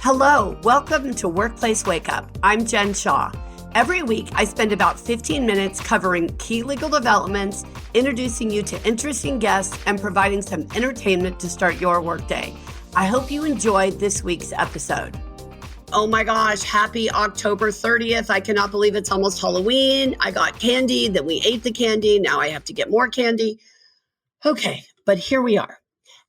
Hello, welcome to Workplace Wake Up. I'm Jen Shaw. Every week, I spend about 15 minutes covering key legal developments, introducing you to interesting guests, and providing some entertainment to start your workday. I hope you enjoyed this week's episode. Oh my gosh, happy October 30th. I cannot believe it's almost Halloween. I got candy, then we ate the candy. Now I have to get more candy. Okay, but here we are.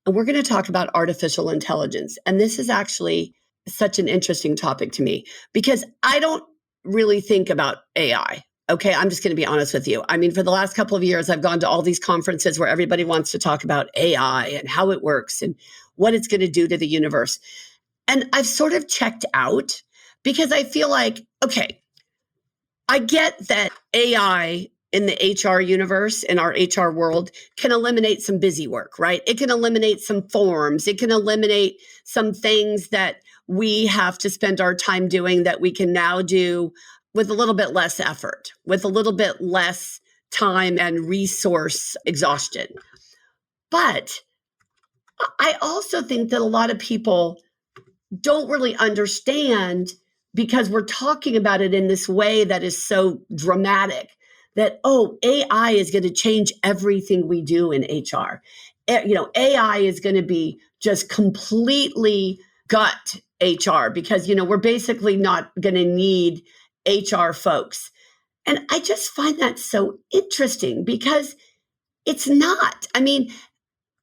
And we're going to talk about artificial intelligence. And this is actually such an interesting topic to me because I don't really think about AI. Okay, I'm just going to be honest with you. I mean, for the last couple of years, I've gone to all these conferences where everybody wants to talk about AI and how it works and what it's going to do to the universe. And I've sort of checked out because I feel like, okay, I get that AI in the HR universe, in our HR world, can eliminate some busy work, right? It can eliminate some forms. It can eliminate some things that we have to spend our time doing that we can now do with a little bit less effort, with a little bit less time and resource exhaustion. But I also think that a lot of people don't really understand because we're talking about it in this way that is so dramatic that, oh, AI is going to change everything we do in HR. AI is going to be just completely gut HR because, we're basically not going to need HR folks. And I just find that so interesting because it's not. I mean,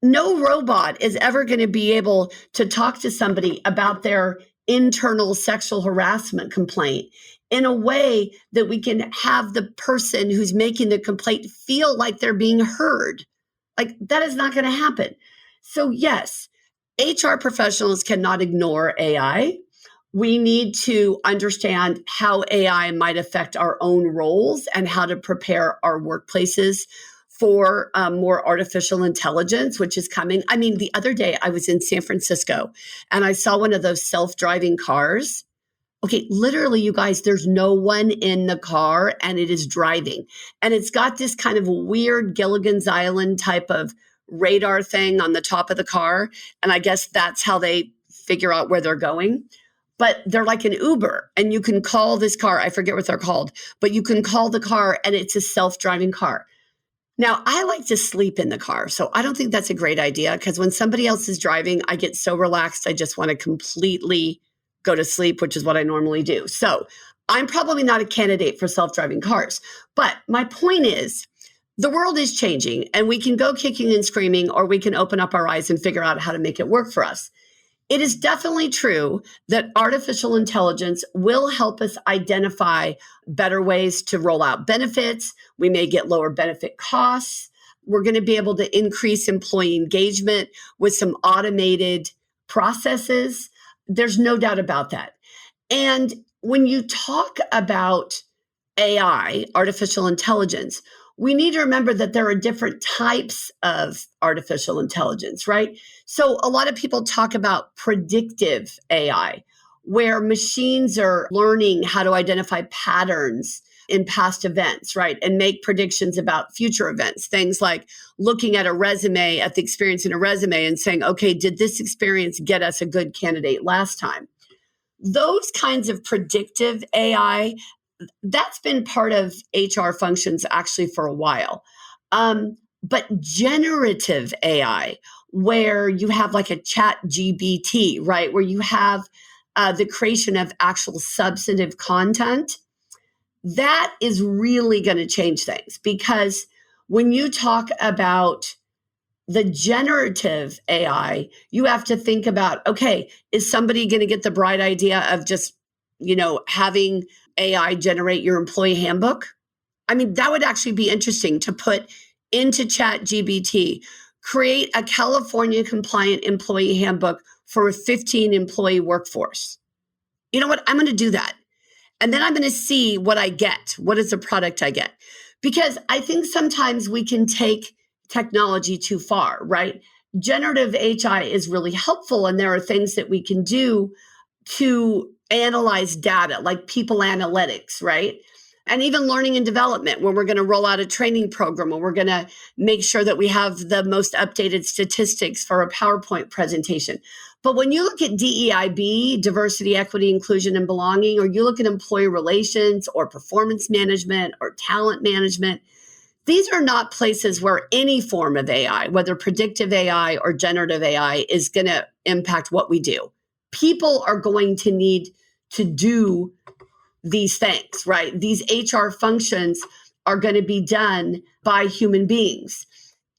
no robot is ever going to be able to talk to somebody about their internal sexual harassment complaint in a way that we can have the person who's making the complaint feel like they're being heard. Like that is not going to happen. So yes, HR professionals cannot ignore AI. We need to understand how AI might affect our own roles and how to prepare our workplaces for more artificial intelligence, which is coming. I mean, the other day I was in San Francisco and I saw one of those self-driving cars. Okay, literally, you guys, there's no one in the car and it is driving. And it's got this kind of weird Gilligan's Island type of radar thing on the top of the car. And I guess that's how they figure out where they're going. But they're like an Uber and you can call this car. I forget what they're called, but you can call the car and it's a self-driving car. Now, I like to sleep in the car, so I don't think that's a great idea because when somebody else is driving, I get so relaxed, I just want to completely go to sleep, which is what I normally do. So I'm probably not a candidate for self-driving cars. But my point is, the world is changing and we can go kicking and screaming or we can open up our eyes and figure out how to make it work for us. It is definitely true that artificial intelligence will help us identify better ways to roll out benefits. We may get lower benefit costs. We're going to be able to increase employee engagement with some automated processes. There's no doubt about that. And when you talk about AI, artificial intelligence, we need to remember that there are different types of artificial intelligence, right? So a lot of people talk about predictive AI, where machines are learning how to identify patterns in past events, right? And make predictions about future events. Things like looking at a resume, at the experience in a resume and saying, okay, did this experience get us a good candidate last time? Those kinds of predictive AI, that's been part of HR functions actually for a while. But generative AI, where you have like a chat GBT, right? Where you have the creation of actual substantive content, that is really going to change things because when you talk about the generative AI, you have to think about, okay, is somebody going to get the bright idea of just, having AI generate your employee handbook? I mean, that would actually be interesting to put into Chat GBT, create a California compliant employee handbook for a 15 employee workforce. You know what? I'm going to do that. And then I'm going to see what I get. What is the product I get? Because I think sometimes we can take technology too far, right? Generative AI is really helpful. And there are things that we can do to analyze data, like people analytics, right? And even learning and development, when we're going to roll out a training program, when we're going to make sure that we have the most updated statistics for a PowerPoint presentation. But when you look at DEIB, diversity, equity, inclusion, and belonging, or you look at employee relations or performance management or talent management, these are not places where any form of AI, whether predictive AI or generative AI, is going to impact what we do. People are going to need to do these things, right? These HR functions are going to be done by human beings.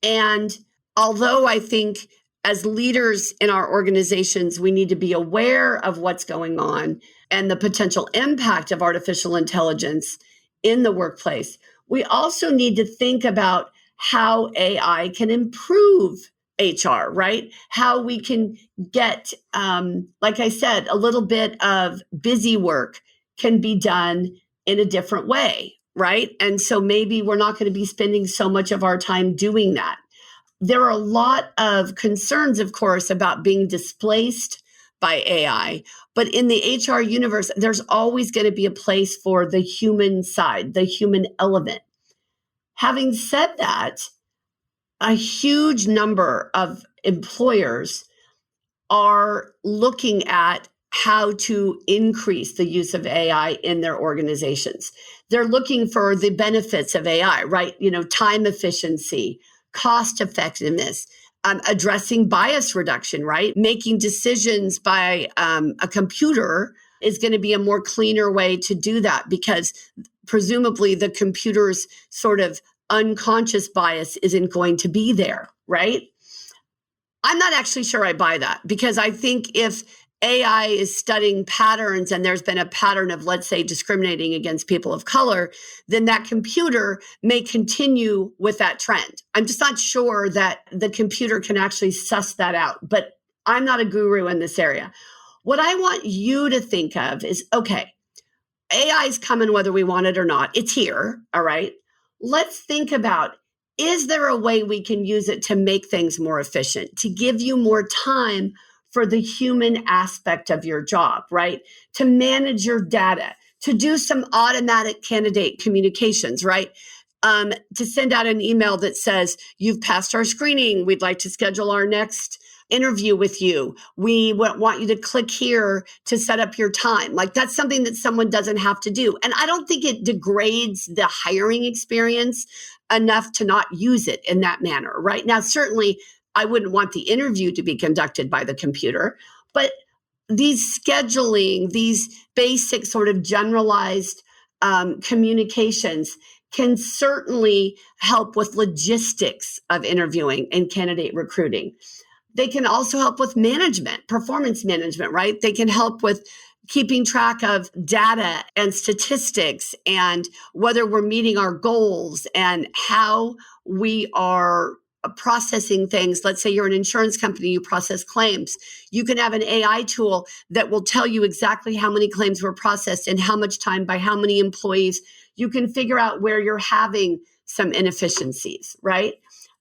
And although I think as leaders in our organizations, we need to be aware of what's going on and the potential impact of artificial intelligence in the workplace, we also need to think about how AI can improve HR, right? How we can get, like I said, a little bit of busy work can be done in a different way, right? And so maybe we're not going to be spending so much of our time doing that. There are a lot of concerns, of course, about being displaced by AI, but in the HR universe, there's always going to be a place for the human side, the human element. Having said that, a huge number of employers are looking at how to increase the use of AI in their organizations. They're looking for the benefits of AI, right? Time efficiency, cost effectiveness, addressing bias reduction, right? Making decisions by a computer is going to be a more cleaner way to do that, because presumably the computer's sort of unconscious bias isn't going to be there, right? I'm not actually sure I buy that, because I think if AI is studying patterns and there's been a pattern of, let's say, discriminating against people of color, then that computer may continue with that trend. I'm just not sure that the computer can actually suss that out, but I'm not a guru in this area. What I want you to think of is, okay, AI is coming whether we want it or not. It's here, all right? Let's think about, is there a way we can use it to make things more efficient, to give you more time for the human aspect of your job, right? To manage your data, to do some automatic candidate communications, right? To send out an email that says, you've passed our screening, we'd like to schedule our next interview with you. We want you to click here to set up your time. Like, that's something that someone doesn't have to do. And I don't think it degrades the hiring experience enough to not use it in that manner, right? Now, certainly, I wouldn't want the interview to be conducted by the computer, but these scheduling, these basic sort of generalized communications can certainly help with logistics of interviewing and candidate recruiting. They can also help with management, performance management, right? They can help with keeping track of data and statistics and whether we're meeting our goals and how we are processing things. Let's say you're an insurance company, you process claims. You can have an AI tool that will tell you exactly how many claims were processed and how much time by how many employees. You can figure out where you're having some inefficiencies, right?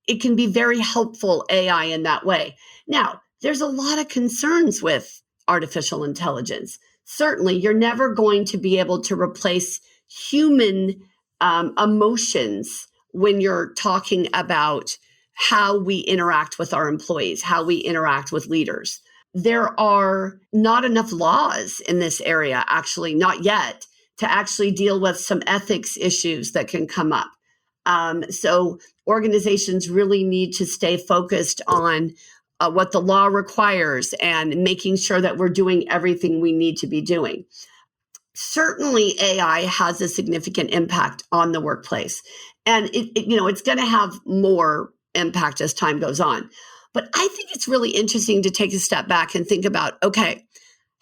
It can be very helpful AI in that way. Now, there's a lot of concerns with artificial intelligence. Certainly, you're never going to be able to replace human emotions when you're talking about how we interact with our employees, how we interact with leaders. There are not enough laws in this area, actually, not yet, to actually deal with some ethics issues that can come up. So organizations really need to stay focused on what the law requires and making sure that we're doing everything we need to be doing. Certainly, AI has a significant impact on the workplace, and it's going to have more impact as time goes on. But I think it's really interesting to take a step back and think about, okay,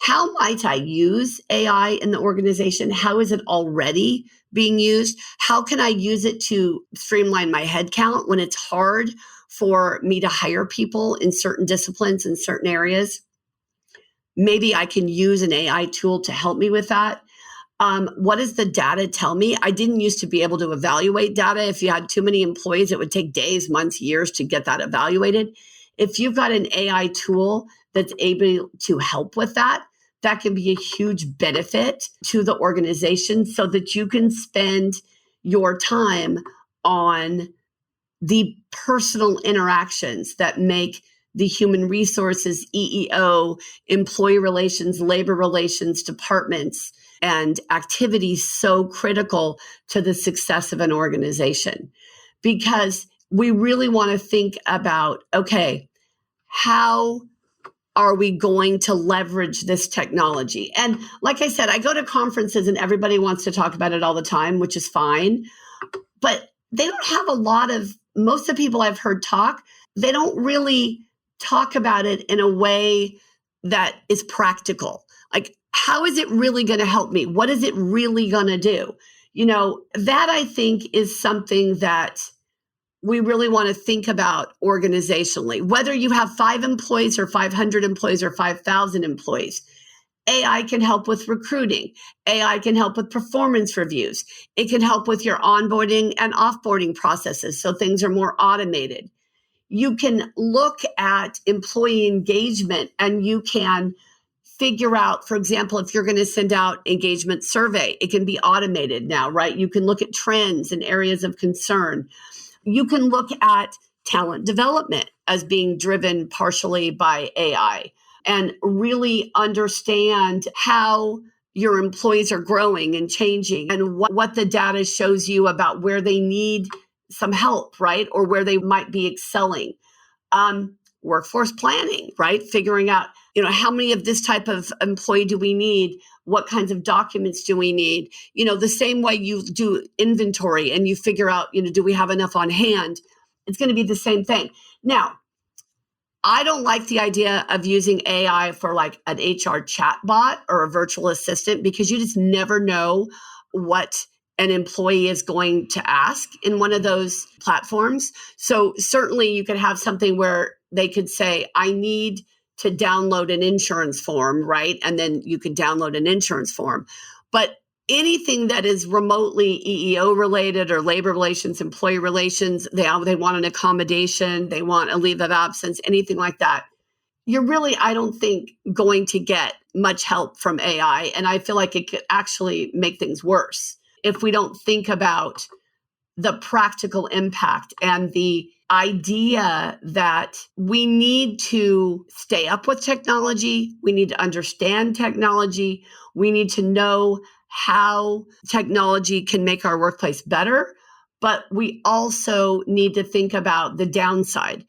how might I use AI in the organization? How is it already being used? How can I use it to streamline my headcount when it's hard for me to hire people in certain disciplines, in certain areas? Maybe I can use an AI tool to help me with that. What does the data tell me? I didn't used to be able to evaluate data. If you had too many employees, it would take days, months, years to get that evaluated. If you've got an AI tool that's able to help with that, that can be a huge benefit to the organization so that you can spend your time on the personal interactions that make the human resources, EEO, employee relations, labor relations departments, and activities so critical to the success of an organization. Because we really want to think about, okay, how are we going to leverage this technology? And like I said, I go to conferences and everybody wants to talk about it all the time, which is fine. But they don't have most of the people I've heard talk, they don't really talk about it in a way that is practical. Like, how is it really going to help me? What is it really going to do? That I think is something that we really want to think about organizationally. Whether you have 5 employees or 500 employees or 5,000 employees, AI can help with recruiting. AI can help with performance reviews. It can help with your onboarding and offboarding processes so things are more automated. You can look at employee engagement and you can figure out, for example, if you're going to send out engagement survey, it can be automated now, right? You can look at trends and areas of concern. You can look at talent development as being driven partially by AI and really understand how your employees are growing and changing and what the data shows you about where they need some help, right? Or where they might be excelling. Workforce planning, right? Figuring out, how many of this type of employee do we need? What kinds of documents do we need? The same way you do inventory and you figure out, do we have enough on hand? It's going to be the same thing. Now, I don't like the idea of using AI for like an HR chatbot or a virtual assistant because you just never know what an employee is going to ask in one of those platforms. So certainly you could have something where they could say, I need to download an insurance form, right? And then you can download an insurance form. But anything that is remotely EEO related or labor relations, employee relations, they want an accommodation, they want a leave of absence, anything like that, you're really, I don't think, going to get much help from AI. And I feel like it could actually make things worse if we don't think about the practical impact and the idea that we need to stay up with technology. We need to understand technology. We need to know how technology can make our workplace better. But we also need to think about the downside.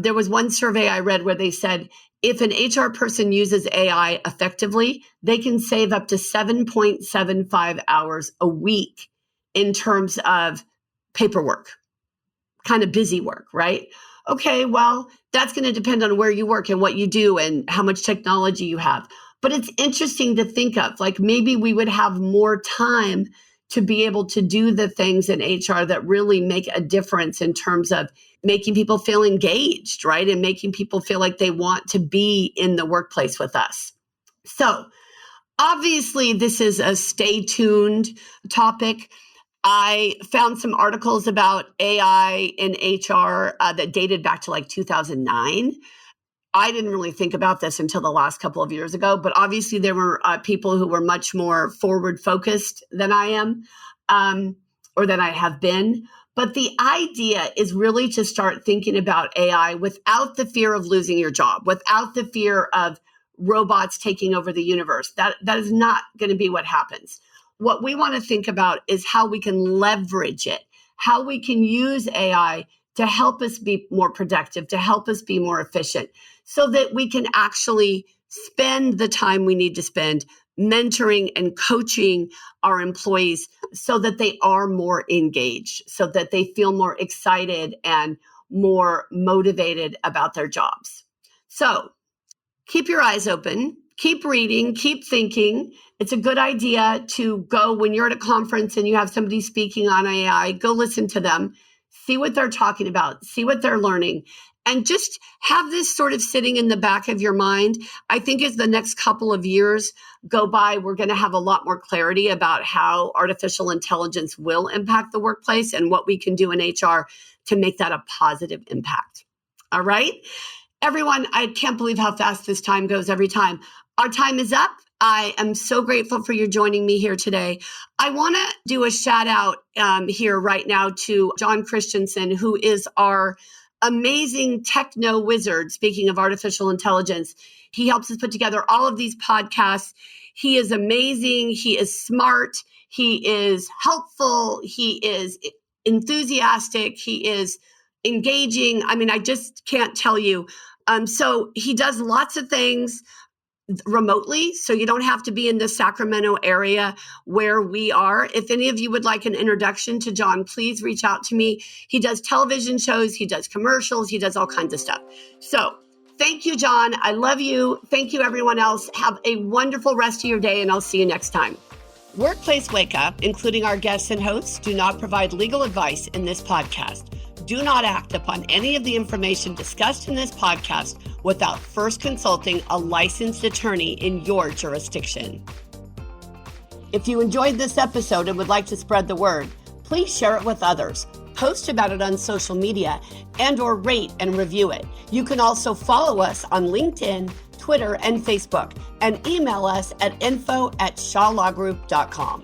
There was one survey I read where they said, if an HR person uses AI effectively, they can save up to 7.75 hours a week in terms of paperwork, kind of busy work, right? Okay, well, that's going to depend on where you work and what you do and how much technology you have. But it's interesting to think of, like maybe we would have more time to be able to do the things in HR that really make a difference in terms of making people feel engaged, right? And making people feel like they want to be in the workplace with us. So obviously, this is a stay tuned topic. I found some articles about AI in HR that dated back to like 2009. I didn't really think about this until the last couple of years ago, but obviously there were people who were much more forward focused than I am or than I have been. But the idea is really to start thinking about AI without the fear of losing your job, without the fear of robots taking over the universe. That is not going to be what happens. What we want to think about is how we can leverage it, how we can use AI to help us be more productive, to help us be more efficient, so that we can actually spend the time we need to spend mentoring and coaching our employees so that they are more engaged, so that they feel more excited and more motivated about their jobs. So keep your eyes open, keep reading, keep thinking. It's a good idea to go when you're at a conference and you have somebody speaking on AI, go listen to them, see what they're talking about, see what they're learning, and just have this sort of sitting in the back of your mind. I think as the next couple of years go by, we're going to have a lot more clarity about how artificial intelligence will impact the workplace and what we can do in HR to make that a positive impact. All right? Everyone, I can't believe how fast this time goes every time. Our time is up. I am so grateful for you joining me here today. I want to do a shout out here right now to John Christensen, who is our amazing techno wizard. Speaking of artificial intelligence, he helps us put together all of these podcasts. He is amazing. He is smart. He is helpful. He is enthusiastic. He is engaging. I mean, I just can't tell you. So he does lots of things remotely, so you don't have to be in the Sacramento area where we are. If any of you would like an introduction to John, please reach out to me. He does television shows, he does commercials, he does all kinds of stuff. So thank you, John. I love you. Thank you, everyone else. Have a wonderful rest of your day, and I'll see you next time. Workplace Wake Up, including our guests and hosts, do not provide legal advice in this podcast. Do not act upon any of the information discussed in this podcast without first consulting a licensed attorney in your jurisdiction. If you enjoyed this episode and would like to spread the word, please share it with others, post about it on social media, and/or rate and review it. You can also follow us on LinkedIn, Twitter, and Facebook, and email us at info@shawlawgroup.com.